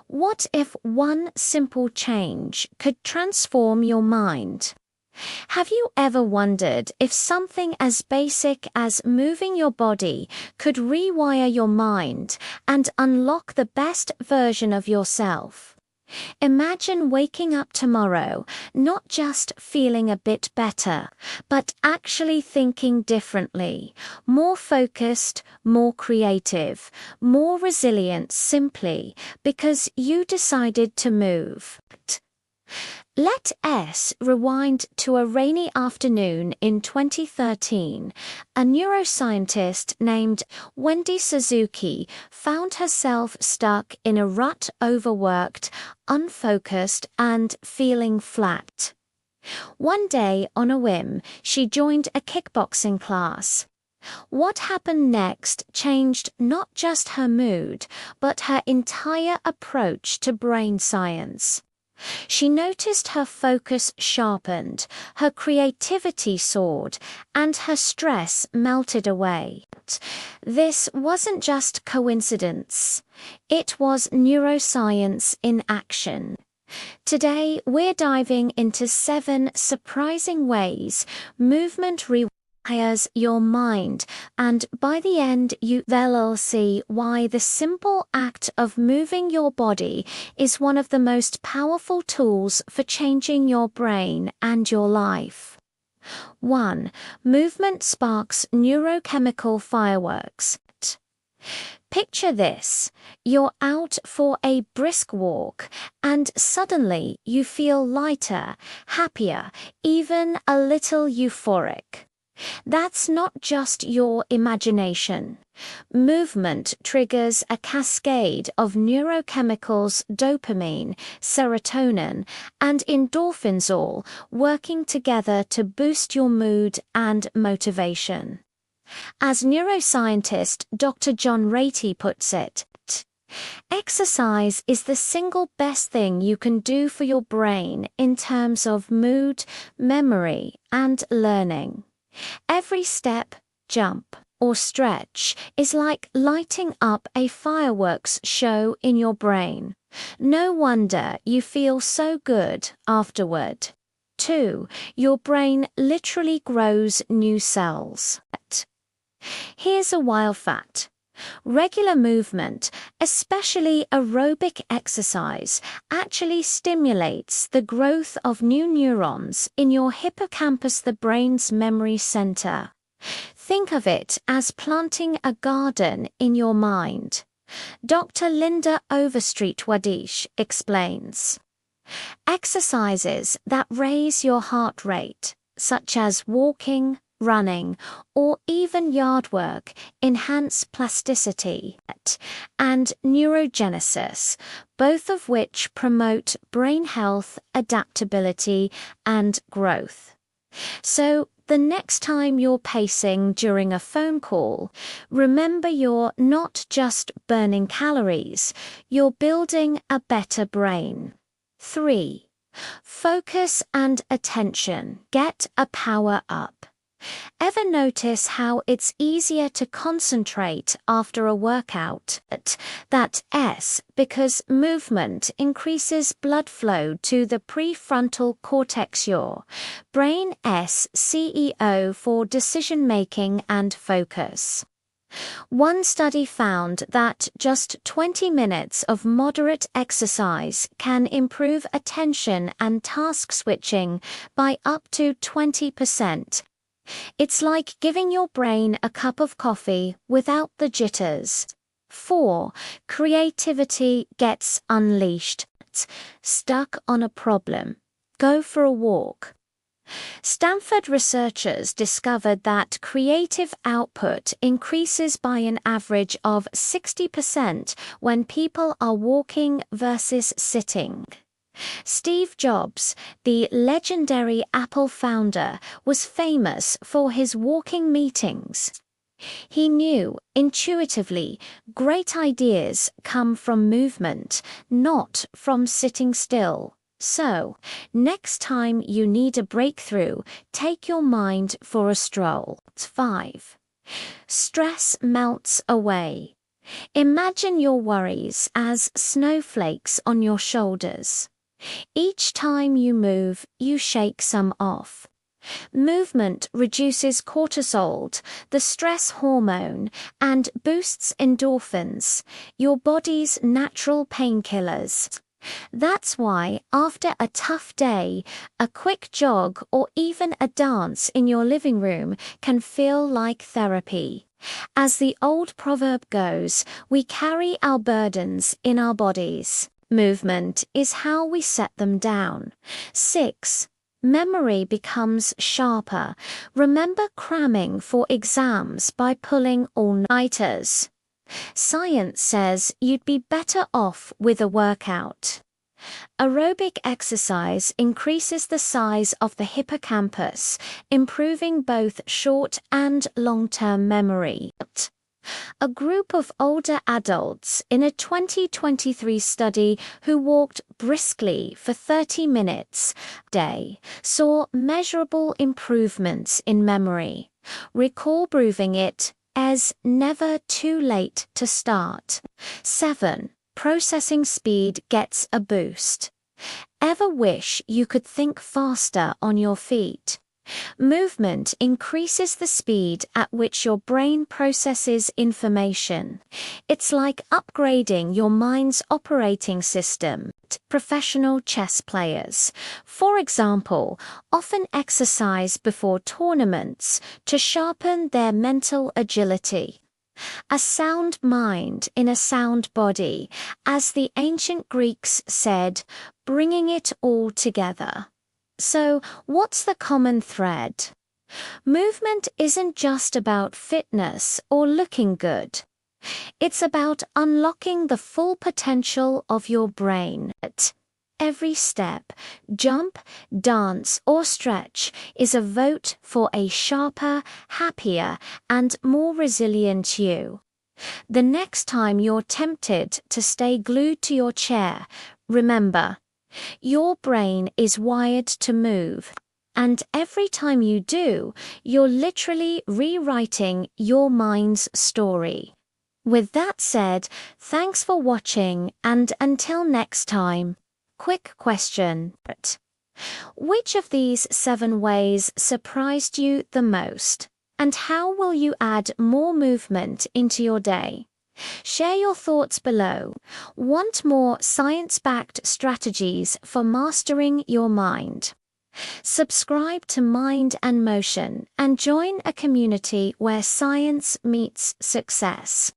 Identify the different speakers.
Speaker 1: What if one simple change could transform your mind? Have you ever wondered if something as basic as moving your body could rewire your mind and unlock the best version of yourself? Imagine waking up tomorrow not just feeling a bit better, but actually thinking differently, more focused, more creative, more resilient simply because you decided to move. Let S rewind to a rainy afternoon in 2013. A neuroscientist named Wendy Suzuki found herself stuck in a rut, overworked, unfocused, and feeling flat. One day, on a whim, she joined a kickboxing class. What happened next changed not just her mood, but her entire approach to brain science. She noticed her focus sharpened, her creativity soared, and her stress melted away. This wasn't just coincidence. It was neuroscience in action. Today, we're diving into 7 surprising ways movement rewires your mind, and by the end you'll see why the simple act of moving your body is one of the most powerful tools for changing your brain and your life. 1. Movement sparks neurochemical fireworks. Picture this: you're out for a brisk walk, and suddenly you feel lighter, happier, even a little euphoric. That's not just your imagination. Movement triggers a cascade of neurochemicals: dopamine, serotonin, and endorphins, all working together to boost your mood and motivation. As neuroscientist Dr. John Ratey puts it, exercise is the single best thing you can do for your brain in terms of mood, memory, and learning. Every step, jump, or stretch is like lighting up a fireworks show in your brain. No wonder you feel so good afterward. 2. Your brain literally grows new cells. Here's a wild fact. Regular movement, especially aerobic exercise, actually stimulates the growth of new neurons in your hippocampus, the brain's memory center. Think of it as planting a garden in your mind. Dr. Linda Overstreet-Wadish explains. Exercises that raise your heart rate, such as walking, running, or even yard work, enhance plasticity and neurogenesis, both of which promote brain health, adaptability, and growth. So, the next time you're pacing during a phone call, remember you're not just burning calories, you're building a better brain. 3. Focus and attention. Get a power up. Ever notice how it's easier to concentrate after a workout? That's because movement increases blood flow to the prefrontal cortex, your brain's CEO for decision-making and focus. One study found that just 20 minutes of moderate exercise can improve attention and task switching by up to 20%. It's like giving your brain a cup of coffee without the jitters. 4. Creativity gets unleashed. Stuck on a problem? Go for a walk. Stanford researchers discovered that creative output increases by an average of 60% when people are walking versus sitting. Steve Jobs, the legendary Apple founder, was famous for his walking meetings. He knew, intuitively, great ideas come from movement, not from sitting still. So, next time you need a breakthrough, take your mind for a stroll. 5. Stress melts away. Imagine your worries as snowflakes on your shoulders. Each time you move, you shake some off. Movement reduces cortisol, the stress hormone, and boosts endorphins, your body's natural painkillers. That's why, after a tough day, a quick jog or even a dance in your living room can feel like therapy. As the old proverb goes, we carry our burdens in our bodies. Movement is how we set them down. 6. Memory becomes sharper. Remember cramming for exams by pulling all-nighters. Science says you'd be better off with a workout. Aerobic exercise increases the size of the hippocampus, improving both short and long-term memory. A group of older adults in a 2023 study who walked briskly for 30 minutes a day saw measurable improvements in memory. Recall proving it as never too late to start. 7. Processing speed gets a boost. Ever wish you could think faster on your feet? Movement increases the speed at which your brain processes information. It's like upgrading your mind's operating system. Professional chess players, for example, often exercise before tournaments to sharpen their mental agility. A sound mind in a sound body, as the ancient Greeks said, bringing it all together. So, what's the common thread? Movement isn't just about fitness or looking good. It's about unlocking the full potential of your brain. Every step, jump, dance, or stretch is a vote for a sharper, happier, and more resilient you. The next time you're tempted to stay glued to your chair, remember, your brain is wired to move, and every time you do, you're literally rewriting your mind's story. With that said, thanks for watching, and until next time. Quick question. Which of these 7 ways surprised you the most? And how will you add more movement into your day? Share your thoughts below. Want more science-backed strategies for mastering your mind? Subscribe to Mind&Motion and join a community where science meets success.